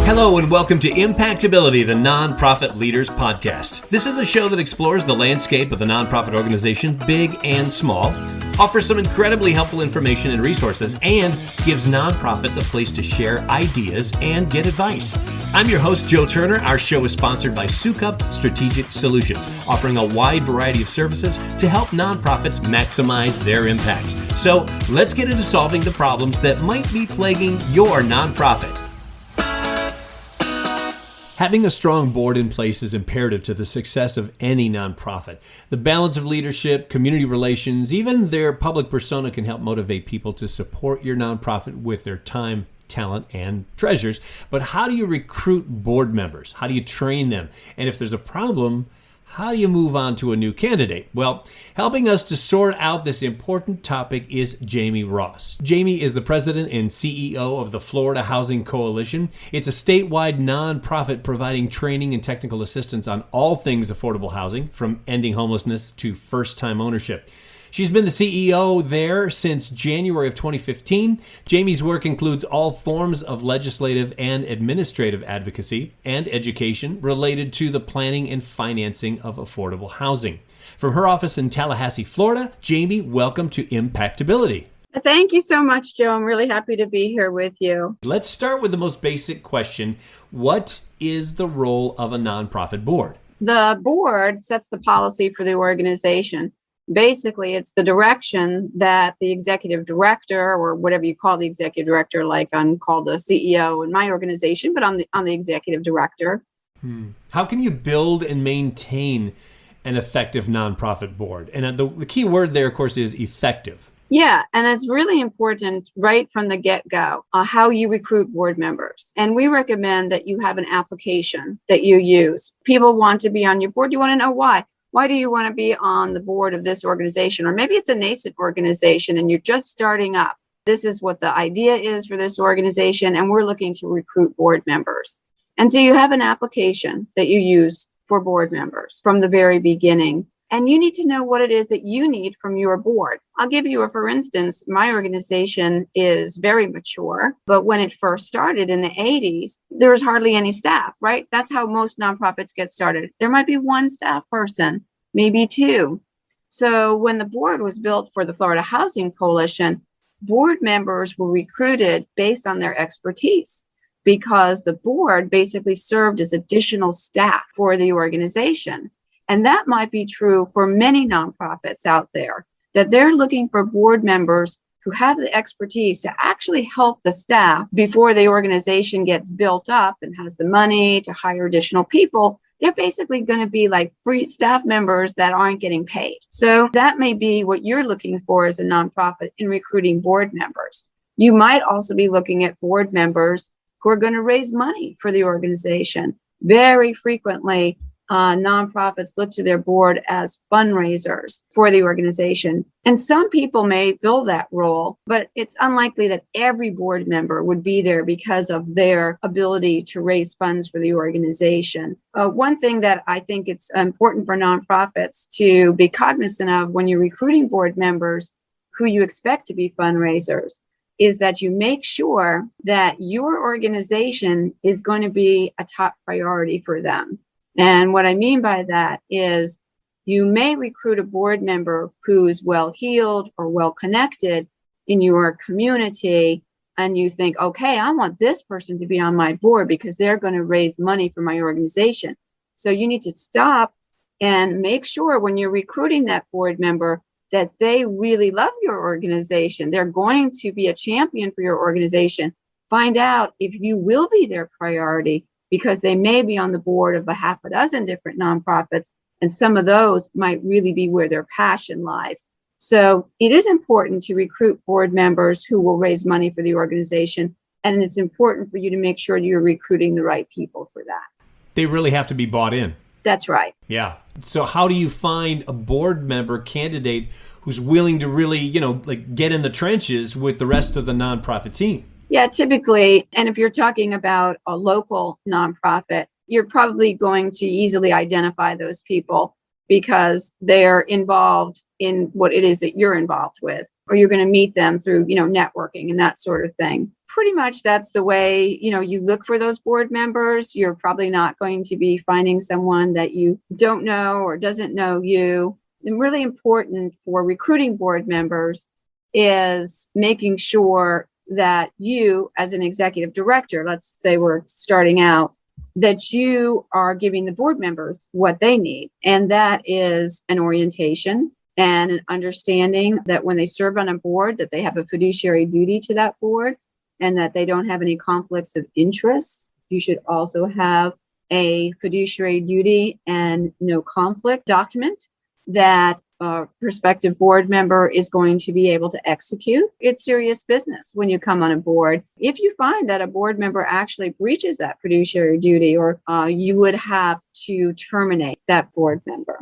Hello and welcome to Impactability, the Nonprofit Leaders Podcast. This is a show that explores the landscape of the nonprofit organization, big and small, offers some incredibly helpful information and resources, and gives nonprofits a place to share ideas and get advice. I'm your host, Joe Turner. Our show is sponsored by Sukup Strategic Solutions, offering a wide variety of services to help nonprofits maximize their impact. So let's get into solving the problems that might be plaguing your nonprofit. Having a strong board in place is imperative to the success of any nonprofit. The balance of leadership, community relations, even their public persona can help motivate people to support your nonprofit with their time, talent, and treasures. But how do you recruit board members? How do you train them? And if there's a problem, how do you move on to a new candidate? Well, helping us to sort out this important topic is JAIMIE Ross. JAIMIE is the president and CEO of the Florida Housing Coalition. It's a statewide nonprofit providing training and technical assistance on all things affordable housing, from ending homelessness to first-time ownership. She's been the CEO there since January of 2015. JAIMIE's work includes all forms of legislative and administrative advocacy and education related to the planning and financing of affordable housing. From her office in Tallahassee, Florida, JAIMIE, welcome to Impactability. Thank you so much, Joe. I'm really happy to be here with you. Let's start with the most basic question. What is the role of a nonprofit board? The board sets the policy for the organization. Basically, it's the direction that the executive director, or whatever you call the executive director, like I'm called the CEO in my organization, but I'm the executive director. How can you build and maintain an effective nonprofit board? And the key word there, of course, is effective. Yeah, and it's really important right from the get-go, how you recruit board members. And we recommend that you have an application that you use. People want to be on your board. You want to know why. Why do you want to be on the board of this organization? Or maybe it's a nascent organization and you're just starting up. This is what the idea is for this organization, and we're looking to recruit board members. And so you have an application that you use for board members from the very beginning. And you need to know what it is that you need from your board. I'll give you for instance, my organization is very mature, but when it first started in the 80s, there was hardly any staff, right? That's how most nonprofits get started. There might be one staff person, maybe two. So when the board was built for the Florida Housing Coalition, board members were recruited based on their expertise, because the board basically served as additional staff for the organization. And that might be true for many nonprofits out there, that they're looking for board members who have the expertise to actually help the staff before the organization gets built up and has the money to hire additional people. They're basically going to be like free staff members that aren't getting paid. So that may be what you're looking for as a nonprofit in recruiting board members. You might also be looking at board members who are going to raise money for the organization. Very frequently, nonprofits look to their board as fundraisers for the organization. And some people may fill that role, but it's unlikely that every board member would be there because of their ability to raise funds for the organization. One thing that I think it's important for nonprofits to be cognizant of when you're recruiting board members who you expect to be fundraisers is that you make sure that your organization is going to be a top priority for them. And what I mean by that is you may recruit a board member who's well-heeled or well-connected in your community, and you think, okay, I want this person to be on my board because they're going to raise money for my organization. So you need to stop and make sure when you're recruiting that board member that they really love your organization. They're going to be a champion for your organization. Find out if you will be their priority, because they may be on the board of a half a dozen different nonprofits, and some of those might really be where their passion lies. So it is important to recruit board members who will raise money for the organization, and it's important for you to make sure you're recruiting the right people for that. They really have to be bought in. That's right. Yeah. So how do you find a board member candidate who's willing to really, get in the trenches with the rest of the nonprofit team? Yeah, typically, and if you're talking about a local nonprofit, you're probably going to easily identify those people. because they're involved in what it is that you're involved with, or you're going to meet them through, networking and that sort of thing. Pretty much that's the way, you look for those board members. You're probably not going to be finding someone that you don't know or doesn't know you. And really important for recruiting board members is making sure that you, as an executive director, let's say we're starting out, that you are giving the board members what they need. And that is an orientation and an understanding that when they serve on a board, that they have a fiduciary duty to that board and that they don't have any conflicts of interest. You should also have a fiduciary duty and no conflict document that a prospective board member is going to be able to execute. It's serious business when you come on a board. If you find that a board member actually breaches that fiduciary duty, or you would have to terminate that board member.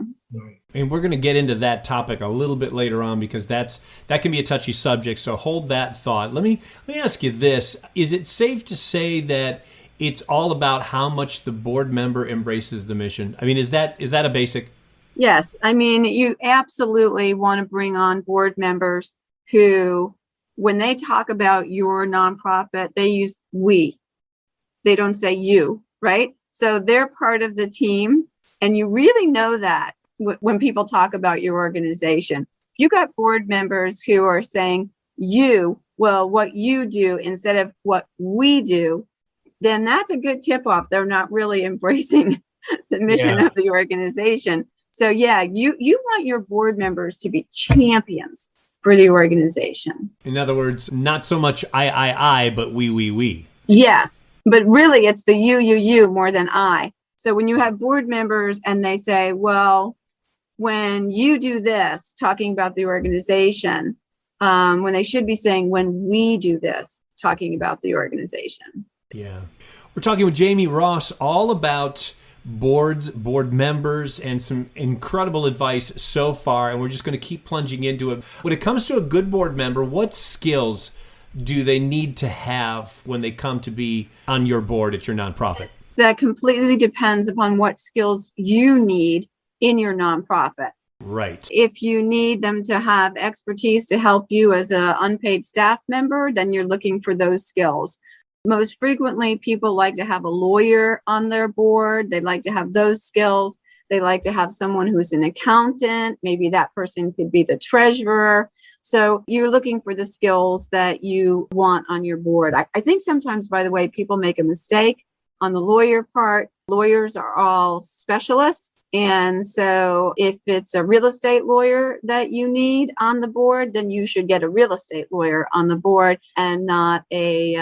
And we're going to get into that topic a little bit later on, because that can be a touchy subject. So hold that thought. Let me ask you this. Is it safe to say that it's all about how much the board member embraces the mission? I mean, is that a basic? Yes. I mean, you absolutely want to bring on board members who, when they talk about your nonprofit, they use we. They don't say you, right? So they're part of the team. And you really know that when people talk about your organization. If you got board members who are saying you, well, what you do instead of what we do, then that's a good tip off. They're not really embracing the mission of the organization. So yeah, you want your board members to be champions for the organization. In other words, not so much I, but we. Yes, but really it's the you more than I. So when you have board members and they say, well, when you do this, talking about the organization, when they should be saying when we do this, talking about the organization. Yeah. We're talking with JAIMIE Ross all about boards, board members, and some incredible advice so far, and we're just going to keep plunging into it. When it comes to a good board member, what skills do they need to have when they come to be on your board at your nonprofit? That completely depends upon what skills you need in your nonprofit. Right. If you need them to have expertise to help you as an unpaid staff member, then you're looking for those skills. Most frequently, people like to have a lawyer on their board. They like to have those skills. They like to have someone who's an accountant. Maybe that person could be the treasurer. So you're looking for the skills that you want on your board. I think sometimes, by the way, people make a mistake on the lawyer part. Lawyers are all specialists. And so if it's a real estate lawyer that you need on the board, then you should get a real estate lawyer on the board and not a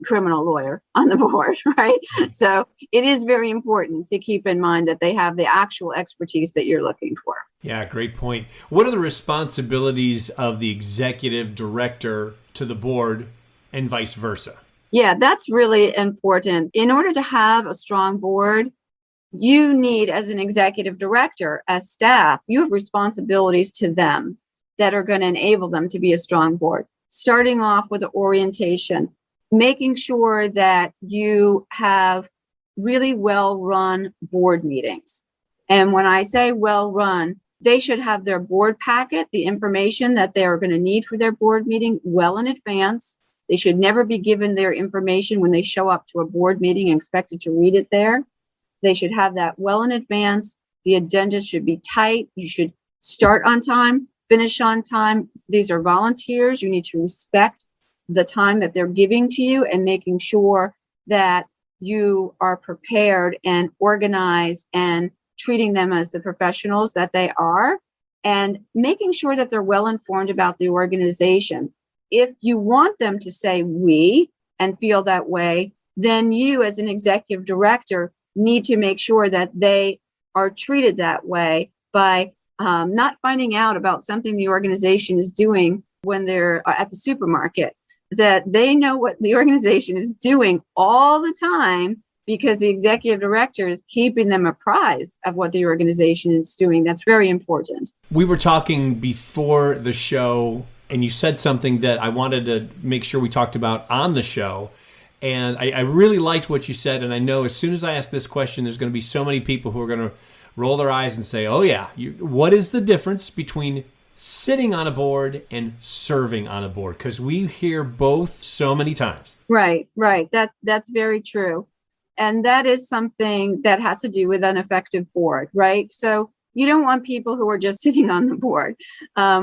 criminal lawyer on the board, right? So it is very important to keep in mind that they have the actual expertise that you're looking for. Yeah, great point. What are the responsibilities of the executive director to the board and vice versa? Yeah, that's really important. In order to have a strong board, you need, as an executive director, as staff, you have responsibilities to them that are going to enable them to be a strong board. Starting off with the orientation, making sure that you have really well-run board meetings. And when I say well-run, they should have their board packet, the information that they are going to need for their board meeting well in advance. They should never be given their information when they show up to a board meeting and expected to read it there. They should have that well in advance. The agenda should be tight. You should start on time, finish on time. These are volunteers. You need to respect the time that they're giving to you and making sure that you are prepared and organized and treating them as the professionals that they are, and making sure that they're well informed about the organization. If you want them to say we and feel that way, then you, as an executive director, need to make sure that they are treated that way by not finding out about something the organization is doing when they're at the supermarket, that they know what the organization is doing all the time, because the executive director is keeping them apprised of what the organization is doing. That's very important. We were talking before the show, and you said something that I wanted to make sure we talked about on the show. And I really liked what you said. And I know as soon as I ask this question, there's going to be so many people who are going to roll their eyes and say, oh yeah, what is the difference between sitting on a board and serving on a board? Because we hear both so many times. Right. That's very true. And that is something that has to do with an effective board, right? So you don't want people who are just sitting on the board,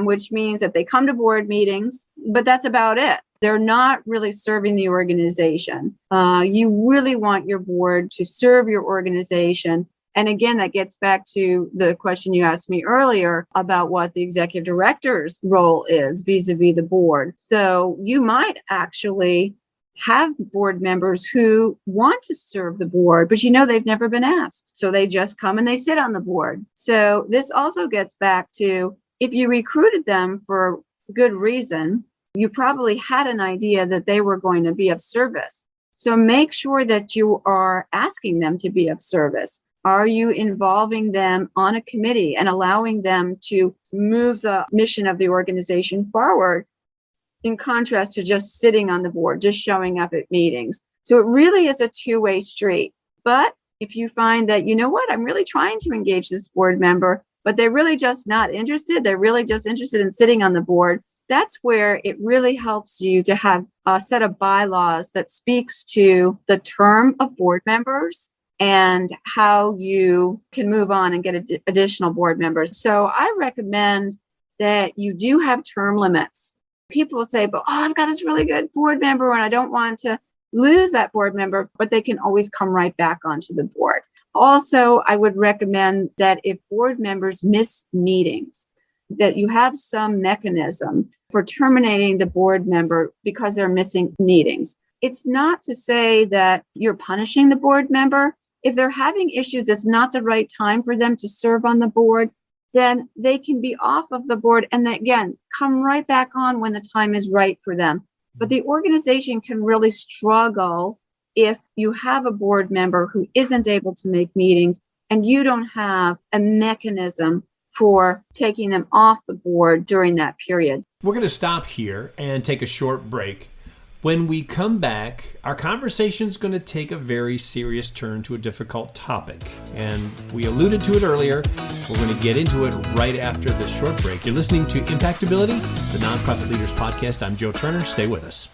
which means that they come to board meetings, but that's about it. They're not really serving the organization. You really want your board to serve your organization. And again, that gets back to the question you asked me earlier about what the executive director's role is vis-a-vis the board. So you might actually have board members who want to serve the board, but they've never been asked. So they just come and they sit on the board. So this also gets back to, if you recruited them for good reason, you probably had an idea that they were going to be of service. So make sure that you are asking them to be of service. Are you involving them on a committee and allowing them to move the mission of the organization forward, in contrast to just sitting on the board, just showing up at meetings? So it really is a two-way street. But if you find that, I'm really trying to engage this board member, but they're really just not interested, they're really just interested in sitting on the board, that's where it really helps you to have a set of bylaws that speaks to the term of board members and how you can move on and get additional board members. So I recommend that you do have term limits. People will say, but I've got this really good board member and I don't want to lose that board member, but they can always come right back onto the board. Also, I would recommend that if board members miss meetings, that you have some mechanism for terminating the board member because they're missing meetings. It's not to say that you're punishing the board member. If they're having issues, it's not the right time for them to serve on the board, then they can be off of the board and then, again, come right back on when the time is right for them. But the organization can really struggle if you have a board member who isn't able to make meetings and you don't have a mechanism for taking them off the board during that period. We're going to stop here and take a short break. When we come back, our conversation is going to take a very serious turn to a difficult topic. And we alluded to it earlier. We're going to get into it right after this short break. You're listening to Impactability, the Nonprofit Leaders Podcast. I'm Joe Turner. Stay with us.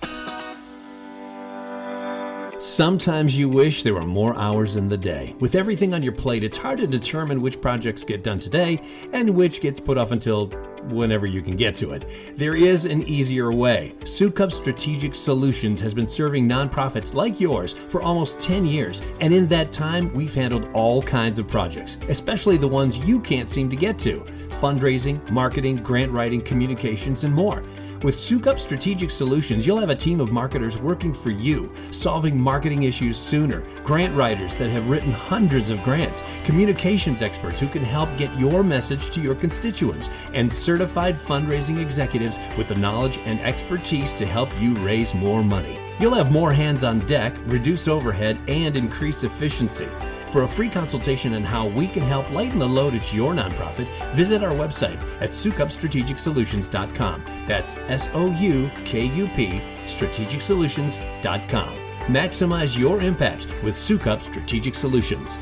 Sometimes you wish there were more hours in the day. With everything on your plate, it's hard to determine which projects get done today and which gets put off until whenever you can get to it. There is an easier way. Sukup Strategic Solutions has been serving nonprofits like yours for almost 10 years, and in that time, we've handled all kinds of projects, especially the ones you can't seem to get to: fundraising, marketing, grant writing, communications, and more. With Sukup Strategic Solutions, you'll have a team of marketers working for you, solving marketing issues sooner, grant writers that have written hundreds of grants, communications experts who can help get your message to your constituents, and certified fundraising executives with the knowledge and expertise to help you raise more money. You'll have more hands on deck, reduce overhead, and increase efficiency. For a free consultation on how we can help lighten the load at your nonprofit, visit our website at sukupstrategicsolutions.com. That's SOUKUP, strategicsolutions.com. Maximize your impact with Sukup Strategic Solutions.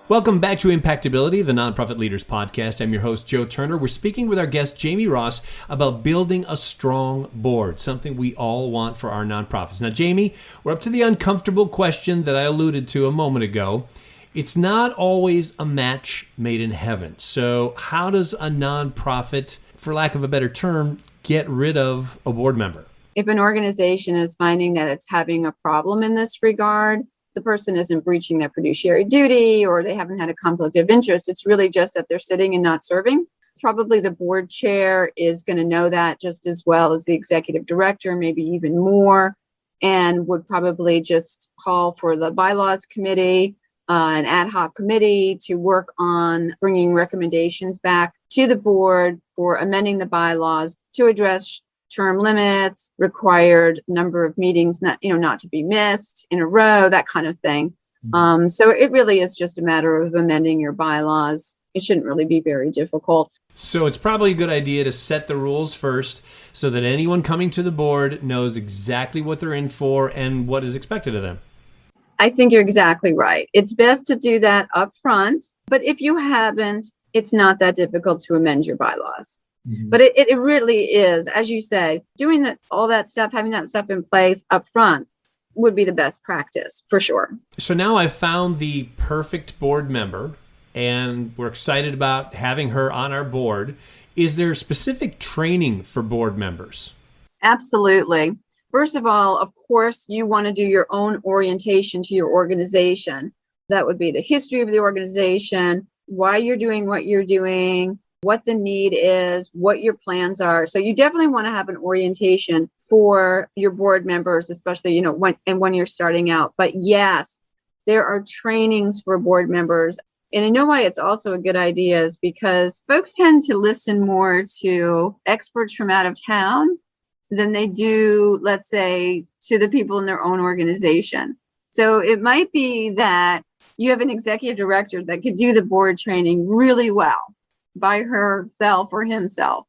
Welcome back to Impactability, the Nonprofit Leaders Podcast. I'm your host, Joe Turner. We're speaking with our guest, JAIMIE Ross, about building a strong board, something we all want for our nonprofits. Now, JAIMIE, we're up to the uncomfortable question that I alluded to a moment ago. It's not always a match made in heaven. So how does a nonprofit, for lack of a better term, get rid of a board member? If an organization is finding that it's having a problem in this regard, the person isn't breaching their fiduciary duty or they haven't had a conflict of interest. It's really just that they're sitting and not serving. Probably the board chair is going to know that just as well as the executive director, maybe even more, and would probably just call for the bylaws committee, an ad hoc committee to work on bringing recommendations back to the board for amending the bylaws to address term limits, required number of meetings not to be missed in a row, that kind of thing. So it really is just a matter of amending your bylaws. It shouldn't really be very difficult. So it's probably a good idea to set the rules first so that anyone coming to the board knows exactly what they're in for and what is expected of them. I think you're exactly right. It's best to do that up front. But if you haven't, it's not that difficult to amend your bylaws. Mhm. But it really is, as you say, doing all that stuff, having that stuff in place up front would be the best practice for sure. So now I've found the perfect board member, and we're excited about having her on our board. Is there specific training for board members? Absolutely. First of all, of course, you want to do your own orientation to your organization. That would be the history of the organization, why you're doing what you're doing, what the need is, what your plans are. So you definitely want to have an orientation for your board members, especially, when you're starting out. But yes, there are trainings for board members. And I know why it's also a good idea is because folks tend to listen more to experts from out of town than they do, let's say, to the people in their own organization. So it might be that you have an executive director that could do the board training really well by herself or himself.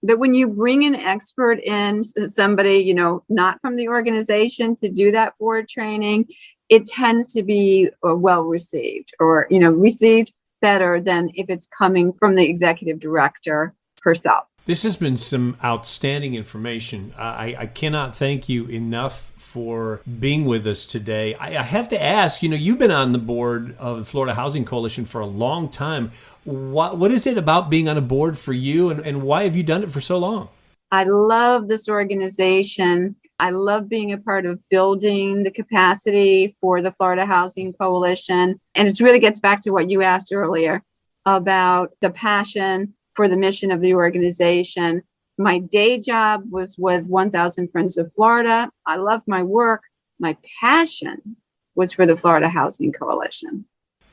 But when you bring an expert in, somebody, not from the organization to do that board training, it tends to be well received or, received better than if it's coming from the executive director herself. This has been some outstanding information. I cannot thank you enough for being with us today. I have to ask, you've been on the board of the Florida Housing Coalition for a long time. What is it about being on a board for you, and why have you done it for so long? I love this organization. I love being a part of building the capacity for the Florida Housing Coalition. And it really gets back to what you asked earlier about the passion for the mission of the organization. My day job was with 1,000 Friends of Florida. I love my work. My passion was for the Florida Housing Coalition.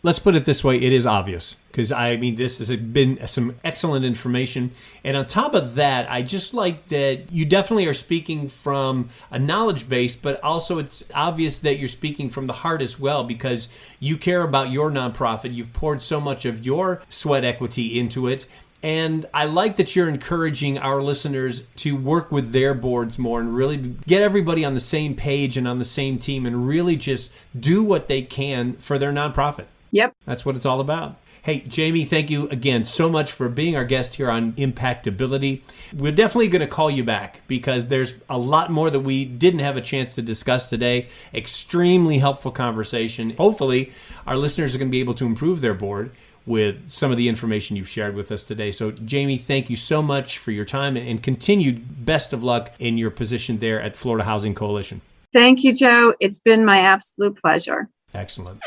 Let's put it this way. It is obvious because this has been some excellent information. And on top of that, I just like that you definitely are speaking from a knowledge base, but also it's obvious that you're speaking from the heart as well because you care about your nonprofit. You've poured so much of your sweat equity into it. And I like that you're encouraging our listeners to work with their boards more and really get everybody on the same page and on the same team and really just do what they can for their nonprofit. Yep. That's what it's all about. Hey, Jaimie, thank you again so much for being our guest here on Impactability. We're definitely going to call you back because there's a lot more that we didn't have a chance to discuss today. Extremely helpful conversation. Hopefully, our listeners are going to be able to improve their board with some of the information you've shared with us today. So, Jaimie, thank you so much for your time and continued best of luck in your position there at Florida Housing Coalition. Thank you, Joe. It's been my absolute pleasure. Excellent.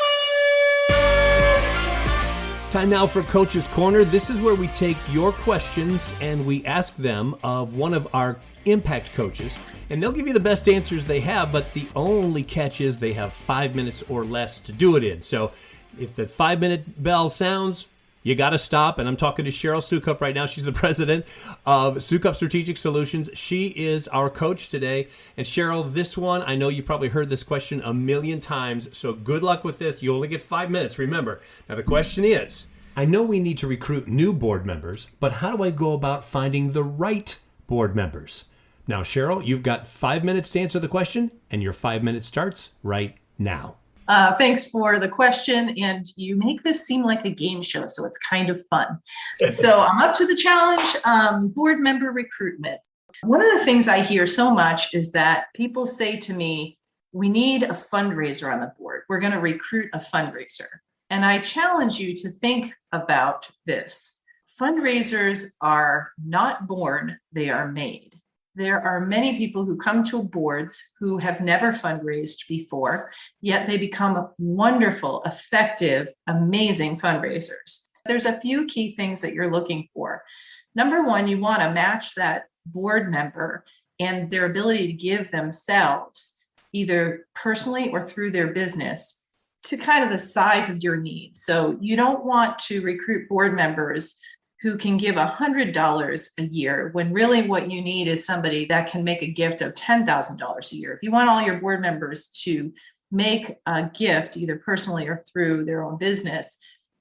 Time now for Coach's Corner. This is where we take your questions and we ask them of one of our impact coaches, and they'll give you the best answers they have, but the only catch is they have 5 minutes or less to do it in. So if the 5-minute bell sounds, you got to stop. And I'm talking to Cheryl Sukup right now. She's the president of Sukup Strategic Solutions. She is our coach today. And Cheryl, this one, I know you've probably heard this question a million times. So good luck with this. You only get 5 minutes, remember. Now the question is, I know we need to recruit new board members, but how do I go about finding the right board members? Now, Cheryl, you've got 5 minutes to answer the question, and your 5 minutes starts right now. Thanks for the question. And you make this seem like a game show, so it's kind of fun. So I'm up to the challenge, board member recruitment. One of the things I hear so much is that people say to me, we need a fundraiser on the board. We're going to recruit a fundraiser. And I challenge you to think about this. Fundraisers are not born, they are made. There are many people who come to boards who have never fundraised before, yet they become wonderful, effective, amazing fundraisers. There's a few key things that you're looking for. Number one, you want to match that board member and their ability to give themselves, either personally or through their business, to kind of the size of your need. So you don't want to recruit board members who can give $100 a year when really what you need is somebody that can make a gift of $10,000 a year. If you want all your board members to make a gift, either personally or through their own business,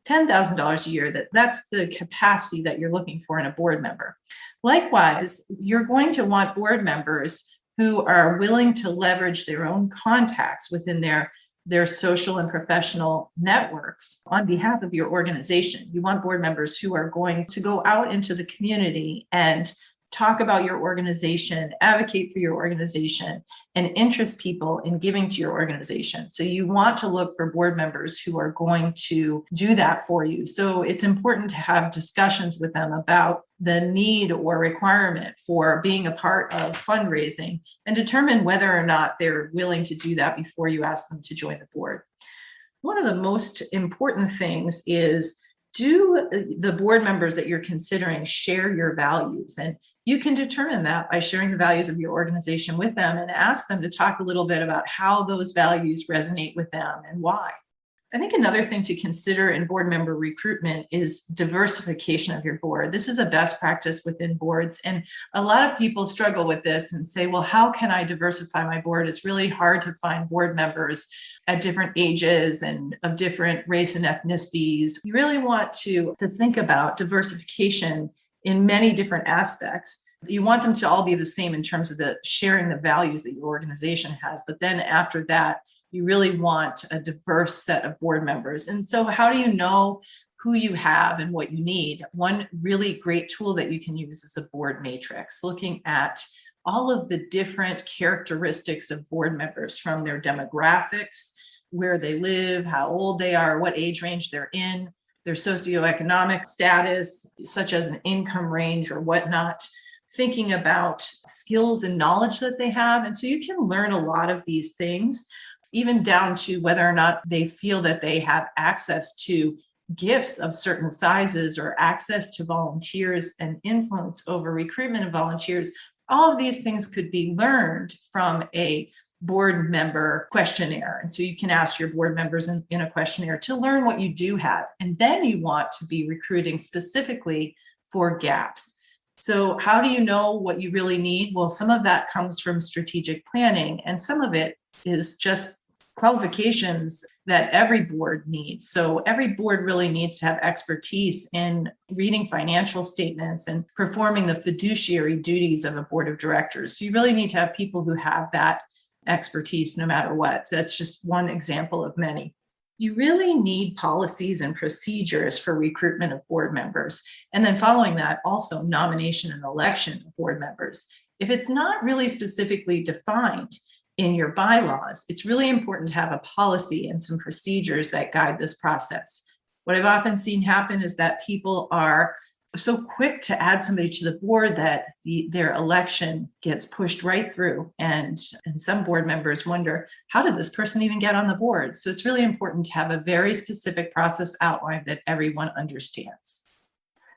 $10,000 a year, that's the capacity that you're looking for in a board member. Likewise, you're going to want board members who are willing to leverage their own contacts within their their social and professional networks on behalf of your organization. You want board members who are going to go out into the community and talk about your organization, advocate for your organization, and interest people in giving to your organization. So you want to look for board members who are going to do that for you. So it's important to have discussions with them about the need or requirement for being a part of fundraising and determine whether or not they're willing to do that before you ask them to join the board. One of the most important things is, do the board members that you're considering share your values? And you can determine that by sharing the values of your organization with them and ask them to talk a little bit about how those values resonate with them and why. I think another thing to consider in board member recruitment is diversification of your board. This is a best practice within boards. And a lot of people struggle with this and say, well, how can I diversify my board? It's really hard to find board members at different ages and of different race and ethnicities. You really want to think about diversification in many different aspects. You want them to all be the same in terms of the sharing the values that your organization has. But then after that, you really want a diverse set of board members. And so how do you know who you have and what you need? One really great tool that you can use is a board matrix, looking at all of the different characteristics of board members, from their demographics, where they live, how old they are, what age range they're in, their socioeconomic status, such as an income range or whatnot, thinking about skills and knowledge that they have. And so you can learn a lot of these things, even down to whether or not they feel that they have access to gifts of certain sizes or access to volunteers and influence over recruitment of volunteers. All of these things could be learned from a board member questionnaire. And so you can ask your board members in a questionnaire to learn what you do have. And then you want to be recruiting specifically for gaps. So how do you know what you really need? Well, some of that comes from strategic planning, and some of it is just qualifications that every board needs. So every board really needs to have expertise in reading financial statements and performing the fiduciary duties of a board of directors. So you really need to have people who have that expertise no matter what. So that's just one example of many. You really need policies and procedures for recruitment of board members. And then following that, also nomination and election of board members. If it's not really specifically defined in your bylaws, it's really important to have a policy and some procedures that guide this process. What I've often seen happen is that people are so quick to add somebody to the board that their election gets pushed right through. And some board members wonder, how did this person even get on the board? So it's really important to have a very specific process outlined that everyone understands.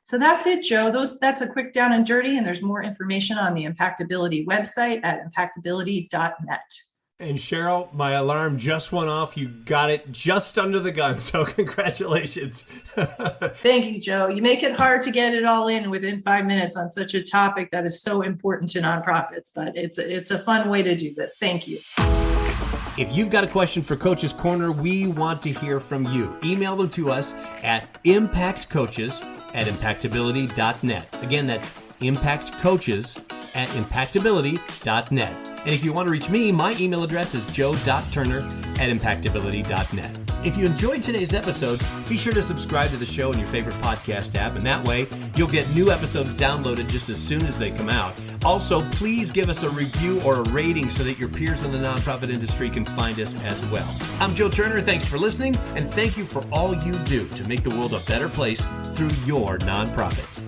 So that's it, Joe. That's a quick down and dirty, and there's more information on the Impactability website at impactability.net. And Cheryl, my alarm just went off. You got it just under the gun, so congratulations. Thank you, Joe. You make it hard to get it all in within 5 minutes on such a topic that is so important to nonprofits, but it's a fun way to do this. Thank you. If you've got a question for Coach's Corner, we want to hear from you. Email them to us at impactcoaches@impactability.net. Again, that's impactcoaches@impactability.net. And if you want to reach me, my email address is joe.turner@impactability.net. If you enjoyed today's episode, be sure to subscribe to the show in your favorite podcast app, and that way you'll get new episodes downloaded just as soon as they come out. Also, please give us a review or a rating so that your peers in the nonprofit industry can find us as well. I'm Joe Turner. Thanks for listening, and thank you for all you do to make the world a better place through your nonprofit.